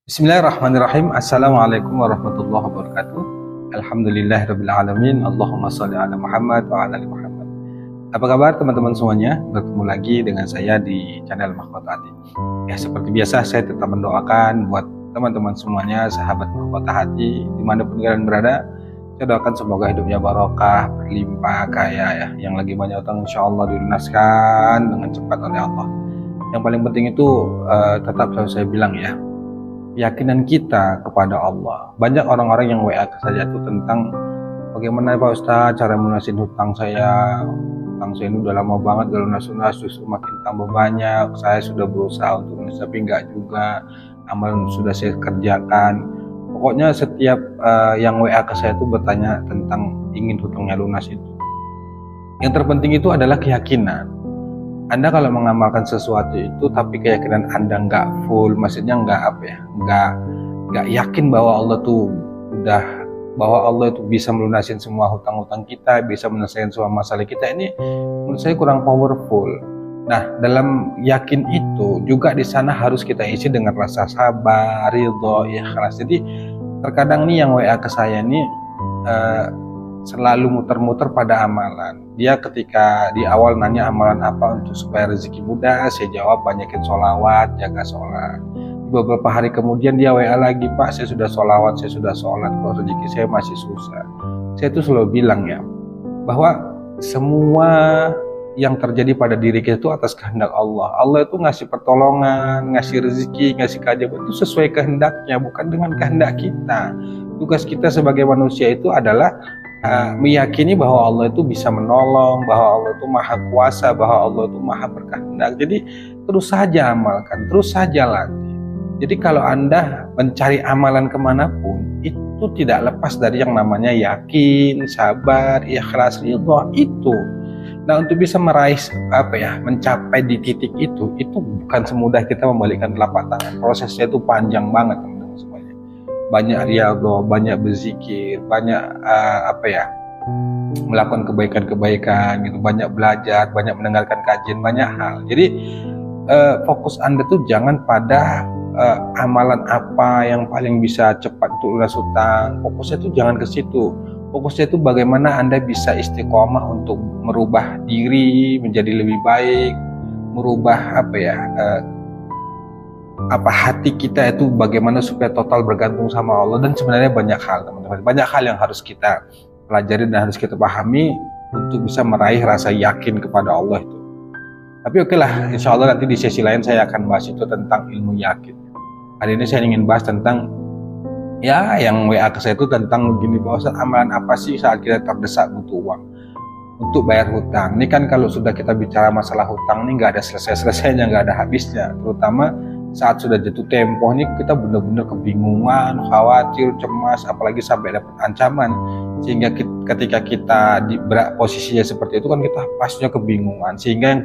Bismillahirrahmanirrahim. Assalamualaikum warahmatullahi wabarakatuh. Alhamdulillahirrabbilalamin. Allahumma sholli ala Muhammad wa ala ali Muhammad. Apa kabar teman-teman semuanya? Bertemu lagi dengan saya di channel Mahkota Hati. Ya, seperti biasa saya tetap mendoakan buat teman-teman semuanya, sahabat Mahkota Hati dimanapun kalian berada. Saya doakan semoga hidupnya barokah, berlimpah, kaya ya. Yang lagi banyak utang insya Allah dilunaskan dengan cepat oleh Allah. Yang paling penting itu tetap selalu saya bilang ya, keyakinan kita kepada Allah. Banyak orang-orang yang WA ke saya itu tentang bagaimana Pak Ustadz cara melunasin hutang saya. Hutang saya ini udah lama banget gak lunas-lunas, justru makin tambah banyak. Saya sudah berusaha untuk lunas tapi enggak juga. Amalan sudah saya kerjakan. Pokoknya setiap yang WA ke saya itu bertanya tentang ingin hutangnya lunas itu. Yang terpenting itu adalah keyakinan. Anda kalau mengamalkan sesuatu itu tapi keyakinan Anda nggak full, maksudnya nggak yakin bahwa Allah itu bisa melunasin semua hutang-hutang kita, bisa menyelesaikan semua masalah kita, ini menurut saya kurang powerful. Nah, dalam yakin itu juga di sana harus kita isi dengan rasa sabar, ridho, ikhlas. Jadi terkadang nih yang WA ke saya nih selalu muter-muter pada amalan. Dia ketika di awal nanya amalan apa untuk supaya rezeki mudah, saya jawab banyakin sholawat, jaga sholat. Beberapa hari kemudian dia WA lagi, Pak saya sudah sholawat, saya sudah sholat, kalau rezeki saya masih susah. Saya tuh selalu bilang ya, bahwa semua yang terjadi pada diri kita itu atas kehendak Allah. Allah itu ngasih pertolongan, ngasih rezeki, ngasih keajaiban itu sesuai kehendaknya, bukan dengan kehendak kita. Tugas kita sebagai manusia itu adalah meyakini bahwa Allah itu bisa menolong, bahwa Allah itu maha kuasa, bahwa Allah itu maha berkehendak. Jadi terus saja amalkan, terus saja latih. Jadi kalau Anda mencari amalan kemanapun, itu tidak lepas dari yang namanya yakin, sabar, ikhlas, ridho itu. Nah, untuk bisa meraih mencapai di titik itu bukan semudah kita membalikkan telapak tangan. Prosesnya itu panjang banget teman-teman semuanya. Banyak riyadhah, banyak berzikir, banyak melakukan kebaikan-kebaikan gitu, banyak belajar, banyak mendengarkan kajian, banyak hal. Jadi fokus Anda tuh jangan pada amalan apa yang paling bisa cepat untuk lunas hutang. Fokusnya tuh jangan ke situ. Fokusnya itu bagaimana Anda bisa istiqomah untuk merubah diri menjadi lebih baik, merubah hati kita itu bagaimana supaya total bergantung sama Allah. Dan sebenarnya banyak hal teman-teman, banyak hal yang harus kita pelajari dan harus kita pahami untuk bisa meraih rasa yakin kepada Allah itu. Tapi oke lah, insya Allah nanti di sesi lain saya akan bahas itu tentang ilmu yakin. Hari ini saya ingin bahas tentang ya yang WA ke saya itu tentang gini, bahwa amalan apa sih saat kita terdesak butuh uang untuk bayar hutang. Ini kan kalau sudah kita bicara masalah hutang ini nggak ada selesai-selesainya, nggak ada habisnya. Terutama saat sudah jatuh tempo ini kita benar-benar kebingungan, khawatir, cemas, apalagi sampai dapat ancaman. Sehingga ketika kita di posisinya seperti itu kan kita pastinya kebingungan. Sehingga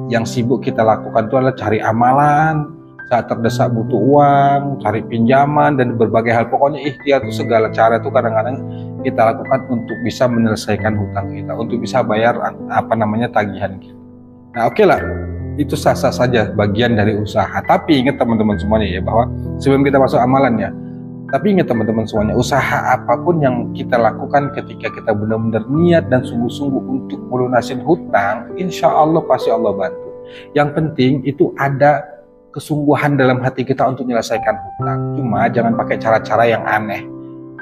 yang sibuk kita lakukan itu adalah cari amalan. Saat terdesak butuh uang, cari pinjaman, dan berbagai hal. Pokoknya ikhtiar itu segala cara itu kadang-kadang kita lakukan untuk bisa menyelesaikan hutang kita, untuk bisa bayar tagihan kita. Nah oke lah, itu sah-sah saja bagian dari usaha. Tapi ingat teman-teman semuanya ya, bahwa sebelum kita masuk amalannya, tapi ingat teman-teman semuanya, usaha apapun yang kita lakukan ketika kita benar-benar niat dan sungguh-sungguh untuk melunasin hutang, insya Allah pasti Allah bantu. Yang penting itu ada kesungguhan dalam hati kita untuk menyelesaikan hutang. Cuma jangan pakai cara-cara yang aneh.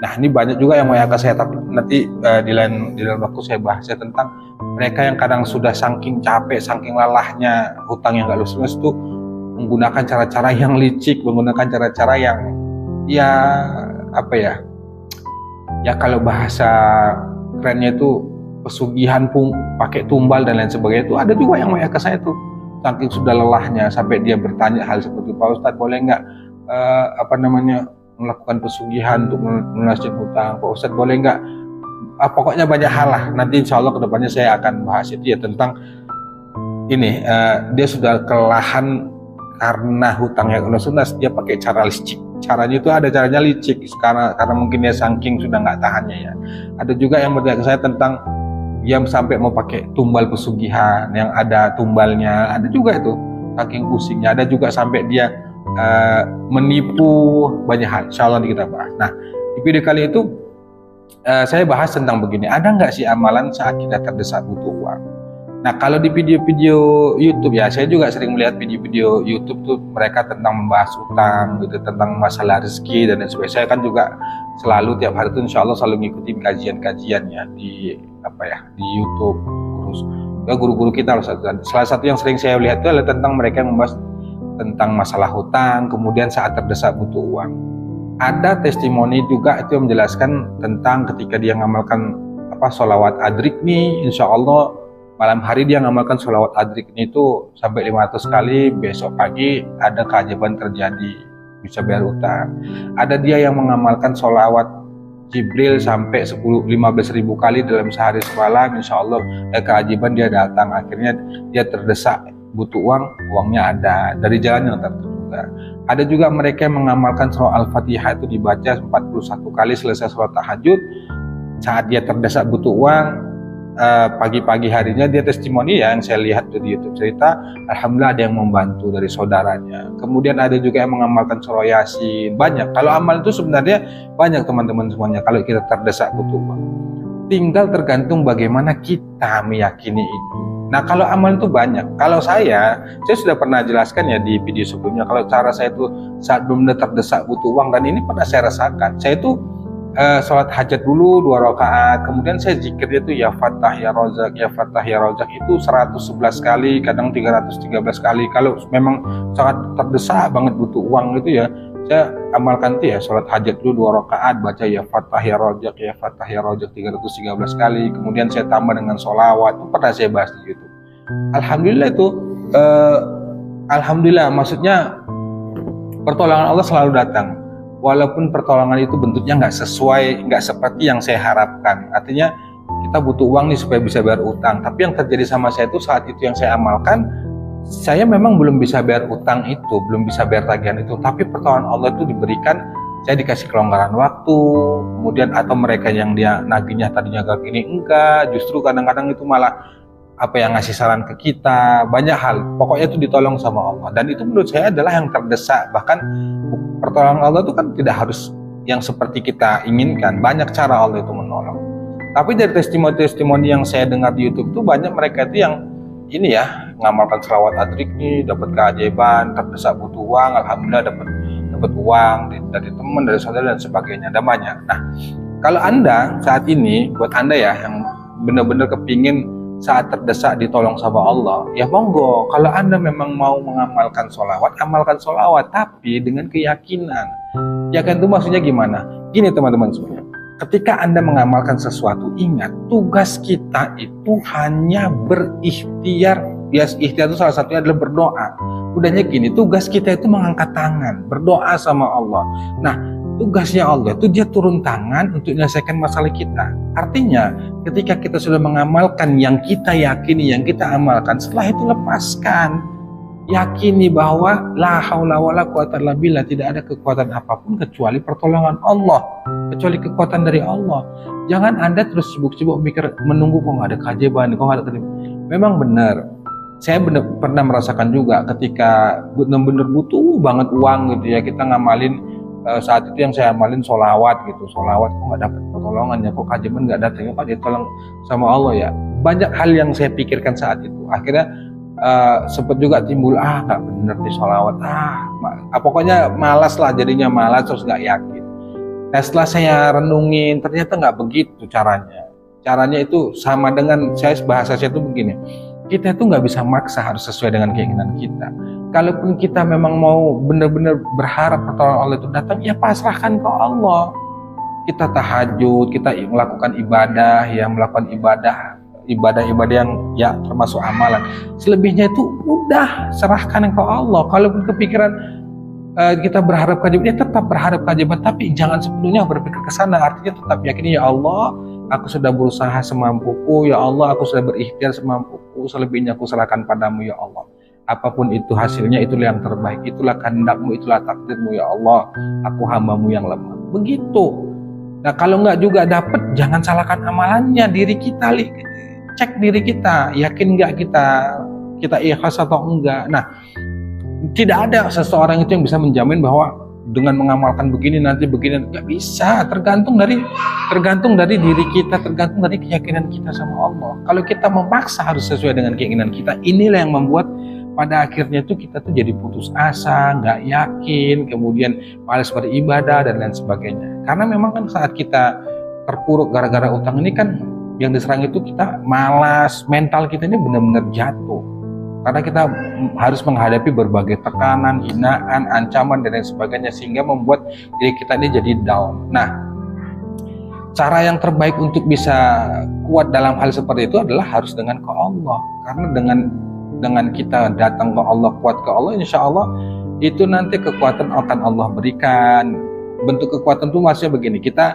Nah ini banyak juga yang mau ke saya, tapi nanti di lain waktu saya bahas tentang mereka yang kadang sudah saking capek, saking lalahnya hutang yang gak lunas itu menggunakan cara-cara yang licik, menggunakan cara-cara yang kalau bahasa kerennya itu pesugihan pakai tumbal dan lain sebagainya. Itu ada juga yang mau ke saya tuh saking sudah lelahnya sampai dia bertanya hal seperti, Pak Ustadz boleh nggak melakukan pesugihan untuk melunasin hutang, Pak Ustadz boleh nggak, pokoknya banyak hal lah. Nanti insya Allah kedepannya saya akan bahas itu ya, tentang ini dia sudah kelelahan karena hutangnya lunas, dia pakai cara licik. Caranya itu ada caranya licik karena mungkin dia saking sudah nggak tahannya ya. Ada juga yang bertanya ke saya tentang yang sampai mau pakai tumbal pesugihan yang ada tumbalnya, ada juga itu saking pusingnya. Ada juga sampai dia menipu, banyak hal. Insya Allah kita bahas. Nah, di video kali itu saya bahas tentang begini, ada nggak sih amalan saat kita terdesak butuh uang? Nah, kalau di video-video YouTube ya, saya juga sering melihat video-video YouTube tuh mereka tentang membahas utang, gitu, tentang masalah rezeki dan lain sebagainya. Saya kan juga selalu tiap hari itu insya Allah selalu ngikutin kajian-kajiannya di di YouTube. Terus guru-guru kita salah satu yang sering saya lihat itu adalah tentang mereka yang membahas tentang masalah hutang, kemudian saat terdesak butuh uang. Ada testimoni juga itu yang menjelaskan tentang ketika dia ngamalkan sholawat adrik nih, insya Allah malam hari dia ngamalkan sholawat adrik ini itu sampai 500 kali, besok pagi ada keajaiban terjadi, bisa bayar utang. Ada dia yang mengamalkan sholawat Jibril sampai 10-15 ribu kali dalam sehari semalam, insya Allah keajaiban dia datang. Akhirnya dia terdesak butuh uang, uangnya ada dari jalan yang tertentu. Ada juga mereka yang mengamalkan surah Al-Fatihah itu dibaca 41 kali selesai sholat tahajud. Saat dia terdesak butuh uang, pagi-pagi harinya dia testimoni ya, yang saya lihat di YouTube cerita, alhamdulillah ada yang membantu dari saudaranya. Kemudian ada juga yang mengamalkan surah Yasin. Banyak. Kalau amal itu sebenarnya banyak teman-teman semuanya kalau kita terdesak butuh uang. Tinggal tergantung bagaimana kita meyakini itu. Nah, kalau amal itu banyak. Kalau saya sudah pernah jelaskan ya di video sebelumnya, kalau cara saya itu saat benar terdesak butuh uang, dan ini pernah saya rasakan. Saya itu sholat hajat dulu 2 rakaat, kemudian saya zikirnya itu ya Fattah ya Razak, ya Fattah ya Razak itu 111 kali, kadang 313 kali. Kalau memang sangat terdesak banget butuh uang itu ya, saya amalkan itu ya sholat hajat dulu 2 rakaat, baca ya Fattah ya Razak, ya Fattah ya Razak 313 kali, kemudian saya tambah dengan sholawat. Itu pernah saya bahas di YouTube. Alhamdulillah itu alhamdulillah, maksudnya pertolongan Allah selalu datang. Walaupun pertolongan itu bentuknya nggak sesuai, nggak seperti yang saya harapkan. Artinya kita butuh uang nih supaya bisa bayar utang. Tapi yang terjadi sama saya itu saat itu yang saya amalkan, saya memang belum bisa bayar utang itu, belum bisa bayar tagihan itu. Tapi pertolongan Allah itu diberikan, saya dikasih kelonggaran waktu. Kemudian atau mereka yang dia nagihnya tadinya gak gini, enggak. Justru kadang-kadang itu malah yang ngasih saran ke kita, banyak hal. Pokoknya itu ditolong sama Allah. Dan itu menurut saya adalah yang terdesak. Bahkan pertolongan Allah itu kan tidak harus yang seperti kita inginkan. Banyak cara Allah itu menolong. Tapi dari testimoni-testimoni yang saya dengar di YouTube itu banyak mereka itu yang ini ya, ngamalkan sholawat adrik nih, dapat keajaiban, terdesak butuh uang, alhamdulillah dapat uang dari teman, dari saudara dan sebagainya. Ada banyak. Nah, kalau Anda saat ini, buat Anda ya yang benar-benar kepingin saat terdesak ditolong sama Allah, ya monggo. Kalau Anda memang mau mengamalkan sholawat, amalkan sholawat, tapi dengan keyakinan. Yakin itu maksudnya gimana? Gini teman-teman semuanya, ketika Anda mengamalkan sesuatu, ingat, tugas kita itu hanya berikhtiar. Ya, ikhtiar itu salah satunya adalah berdoa. Udahnya gini, tugas kita itu mengangkat tangan, berdoa sama Allah. Nah, tugasnya Allah itu dia turun tangan untuk menyelesaikan masalah kita. Artinya ketika kita sudah mengamalkan yang kita yakini, yang kita amalkan, setelah itu lepaskan. Yakini bahwa la haula wala quwata illa billah, tidak ada kekuatan apapun kecuali pertolongan Allah, kecuali kekuatan dari Allah. Jangan Anda terus sibuk-sibuk mikir menunggu kok nggak ada keajaiban, kok nggak ada keajaiban. Memang benar. Saya pernah merasakan juga ketika benar-benar butuh banget uang gitu ya, kita ngamalin saat itu yang saya amalin sholawat gitu, sholawat kok nggak dapat pertolongan ya, kok keajaiban nggak datang, kok ditolong sama Allah ya. Banyak hal yang saya pikirkan saat itu. Akhirnya sempat juga timbul nggak bener di sholawat, pokoknya malas lah, jadinya malas terus nggak yakin. Nah, setelah saya renungin ternyata nggak begitu caranya. Caranya itu sama dengan bahasa saya itu begini. Kita itu nggak bisa maksa harus sesuai dengan keinginan kita. Kalaupun kita memang mau benar-benar berharap pertolongan Allah itu datang, ya pasrahkan ke Allah. Kita tahajud, kita melakukan ibadah, melakukan ibadah yang ya termasuk amalan. Selebihnya itu udah serahkan ke Allah. Kalaupun kepikiran kita berharap keajaiban, ya tetap berharap keajaiban, tapi jangan sepenuhnya berpikir ke sana. Artinya tetap yakini, ya Allah, aku sudah berusaha semampuku, ya Allah, aku sudah berikhtiar semampuku, selebihnya aku serahkan padamu, ya Allah. Apapun itu hasilnya, itulah yang terbaik, itulah kehendakmu, itulah takdirmu, ya Allah, aku hambamu yang lemah. Begitu. Nah, kalau nggak juga dapat, jangan salahkan amalannya, diri kita, cek diri kita, yakin nggak kita ikhlas atau enggak. Nah, Tidak ada seseorang itu yang bisa menjamin bahwa dengan mengamalkan begini nanti begini, nggak bisa. Tergantung dari diri kita, tergantung dari keyakinan kita sama Allah. Kalau kita memaksa harus sesuai dengan keinginan kita, inilah yang membuat pada akhirnya tuh kita tuh jadi putus asa, nggak yakin, kemudian malas beribadah dan lain sebagainya. Karena memang kan saat kita terpuruk gara-gara utang ini kan yang diserang itu kita malas, mental kita ini benar-benar jatuh. Karena kita harus menghadapi berbagai tekanan, hinaan, ancaman, dan lain sebagainya, sehingga membuat diri kita ini jadi down. Nah, cara yang terbaik untuk bisa kuat dalam hal seperti itu adalah harus dengan ke Allah. Karena dengan kita datang ke Allah, kuat ke Allah, insya Allah itu nanti kekuatan akan Allah berikan. Bentuk kekuatan itu maksudnya begini, kita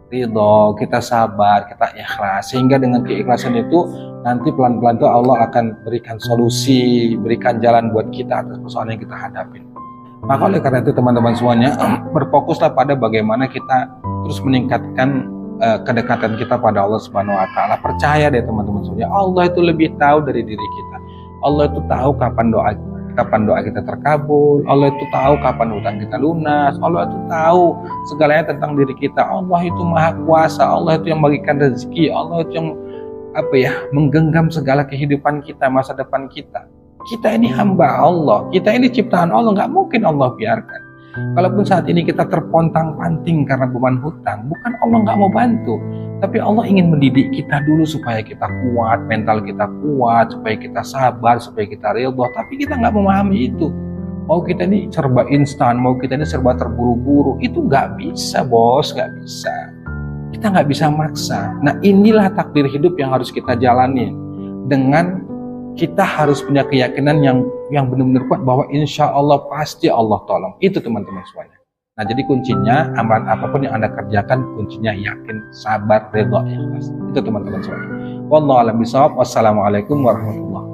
ridho, kita sabar, kita ikhlas, sehingga dengan keikhlasan itu nanti pelan-pelan tuh Allah akan berikan solusi, berikan jalan buat kita atas persoalan yang kita hadapi. Maka oleh karena itu teman-teman semuanya, berfokuslah pada bagaimana kita terus meningkatkan kedekatan kita pada Allah Subhanahu Wa Taala. Percaya deh teman-teman semuanya, Allah itu lebih tahu dari diri kita. Allah itu tahu kapan doa kita terkabul. Allah itu tahu kapan hutang kita lunas. Allah itu tahu segalanya tentang diri kita. Allah itu maha kuasa. Allah itu yang bagikan rezeki. Allah itu yang menggenggam segala kehidupan kita, masa depan kita. Kita ini hamba Allah, kita ini ciptaan Allah, nggak mungkin Allah biarkan. Kalaupun saat ini kita terpontang-panting karena beban hutang, bukan Allah nggak mau bantu, tapi Allah ingin mendidik kita dulu supaya kita kuat, mental kita kuat, supaya kita sabar, supaya kita ridho. Tapi kita nggak memahami itu. Mau kita ini serba instan, mau kita ini serba terburu-buru, itu nggak bisa, bos, nggak bisa. Kita nggak bisa maksa. Nah, inilah takdir hidup yang harus kita jalani. Dengan kita harus punya keyakinan yang benar-benar kuat bahwa insya Allah pasti Allah tolong. Itu teman-teman semuanya. Nah, jadi kuncinya amalan apapun yang Anda kerjakan, kuncinya yakin, sabar, ridho, ikhlas. Itu teman-teman semuanya. Wallahu a'lam bishawab. Wassalamualaikum warahmatullahi wabarakatuh.